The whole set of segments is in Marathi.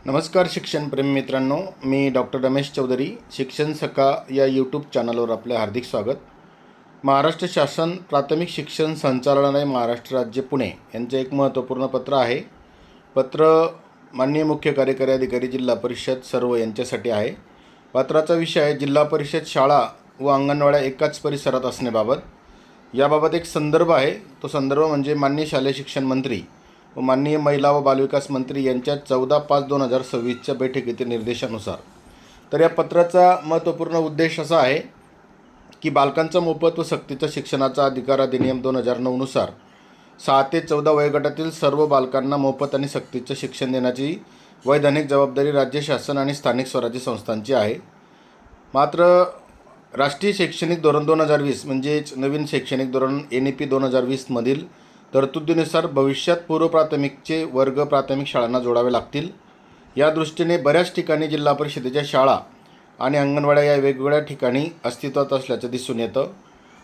नमस्कार शिक्षणप्रेमी मित्रांनो, मी डॉक्टर रमेश चौधरी. शिक्षण सखा या यूट्यूब चॅनलवर आपले हार्दिक स्वागत. महाराष्ट्र शासन प्राथमिक शिक्षण संचालनालय महाराष्ट्र राज्य पुणे यांचे एक महत्त्वपूर्ण पत्र आहे. पत्र माननीय मुख्य कार्यकारी अधिकारी जिल्हा परिषद सर्व यांच्यासाठी आहे. पत्राचा विषय आहे जिल्हा परिषद शाळा व अंगणवाड्या एकाच परिसरात असण्याबाबत. याबाबत एक संदर्भ आहे. तो संदर्भ म्हणजे माननीय शालेय शिक्षण मंत्री व माननीय महिला व बालविकास मंत्री यांच्या 14/5/2026च्या बैठकीतील निर्देशानुसार. तर या पत्राचा महत्त्वपूर्ण उद्देश असा आहे की बालकांचा मोफत व सक्तीच्या शिक्षणाचा अधिकार अधिनियम 2009 नुसार 6 ते 14 वयोगटातील सर्व बालकांना मोफत आणि सक्तीचे शिक्षण देण्याची वैधानिक जबाबदारी राज्य शासन आणि स्थानिक स्वराज्य संस्थांची आहे. मात्र राष्ट्रीय शैक्षणिक धोरण 2020 म्हणजेच नवीन शैक्षणिक धोरण NEP 2020 मधील तरतुदीनुसार भविष्यात पूर्व प्राथमिकचे वर्ग प्राथमिक शाळांना जोडावे लागतील. या दृष्टीने बऱ्याच ठिकाणी जिल्हा परिषदेच्या शाळा आणि अंगणवाड्या या वेगवेगळ्या ठिकाणी अस्तित्वात असल्याचं दिसून येतं.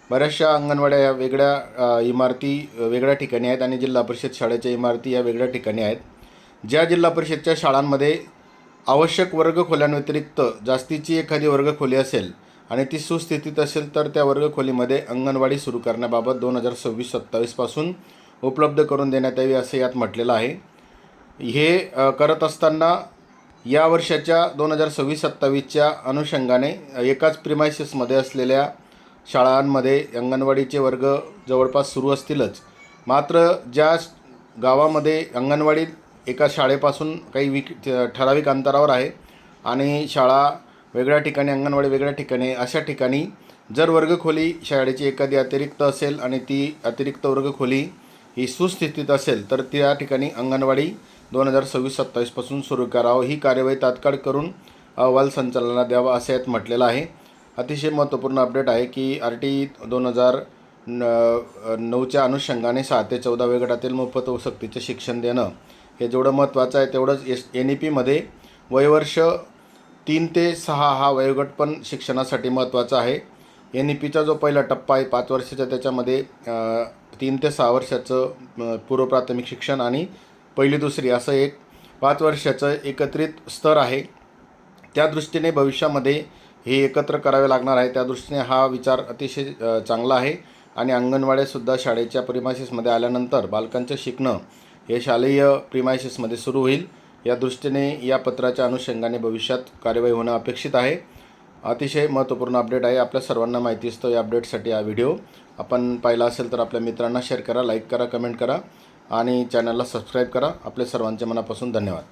बऱ्याचशा अंगणवाड्या या वेगळ्या इमारती वेगळ्या ठिकाणी आहेत आणि जिल्हा परिषद शाळेच्या इमारती या वेगळ्या ठिकाणी आहेत. ज्या जिल्हा परिषदच्या शाळांमध्ये आवश्यक वर्गखोल्यांव्यतिरिक्त जास्तीची एखादी वर्गखोली असेल आणि ती सुस्थितीत असेल तर त्या वर्गखोलीमध्ये अंगणवाडी सुरू करण्याबाबत 2026-27 पासून उपलब्ध करून देण्यात यावी असं यात म्हटलेलं आहे. हे करत असताना या वर्षाच्या 2026-27च्या अनुषंगाने एकाच प्रिमायसेसमध्ये असलेल्या शाळांमध्ये अंगणवाडीचे वर्ग जवळपास सुरू असतीलच. मात्र ज्या गावामध्ये अंगणवाडी एका शाळेपासून काही ठराविक अंतरावर आहे आणि शाळा वेगळ्या ठिकाणी अंगणवाडी वेगळ्या ठिकाणी, अशा ठिकाणी जर वर्गखोली शाळेची एखादी अतिरिक्त असेल आणि ती अतिरिक्त वर्गखोली ही सुस्थितीत असेल तर त्या ठिकाणी अंगणवाडी 2026-27 पासून सुरू करावं. ही कार्यवाही तात्काळ करून अहवाल संचालनाला द्यावा असं यात म्हटलेलं आहे. अतिशय महत्त्वपूर्ण अपडेट आहे की RT 2009च्या अनुषंगाने 6 ते 14 वयोगटातील मोफत व सक्तीचे शिक्षण देणं हे जेवढं महत्त्वाचं आहे तेवढंच NEPमध्ये वयवर्ष 3 ते 6 हा वयोगट पण शिक्षणासाठी महत्त्वाचा आहे. NEPचा जो पहिला टप्पा आहे 5 वर्षाचा, त्याच्यामध्ये 3 ते 6 वर्षाचं पूर्व प्राथमिक शिक्षण आणि पहिली दुसरी असं एक 5 वर्षाचं एकत्रित स्तर आहे. त्या दृष्टीने भविष्यामध्ये हे एकत्र करावे लागणार आहे. त्या दृष्टीने हा विचार अतिशय चांगला आहे आणि अंगणवाड्यासुद्धा शाळेच्या प्रिमायसेसमध्ये आल्यानंतर बालकांचं शिकणं हे शालेय प्रिमायसेसमध्ये सुरू होईल. या दृष्टीने या पत्राच्या अनुषंगाने भविष्यात कार्यवाही होणं अपेक्षित आहे. अतिशय महत्त्वपूर्ण अपडेट आहे. आपल्या सर्वांना माहिती असतं या अपडेटसाठी हा व्हिडिओ आपण पाहिला असेल तर आपल्या मित्रांना शेअर करा, लाईक करा, कमेंट करा आणि चॅनलला सबस्क्राईब करा. आपल्या सर्वांचे मनापासून धन्यवाद.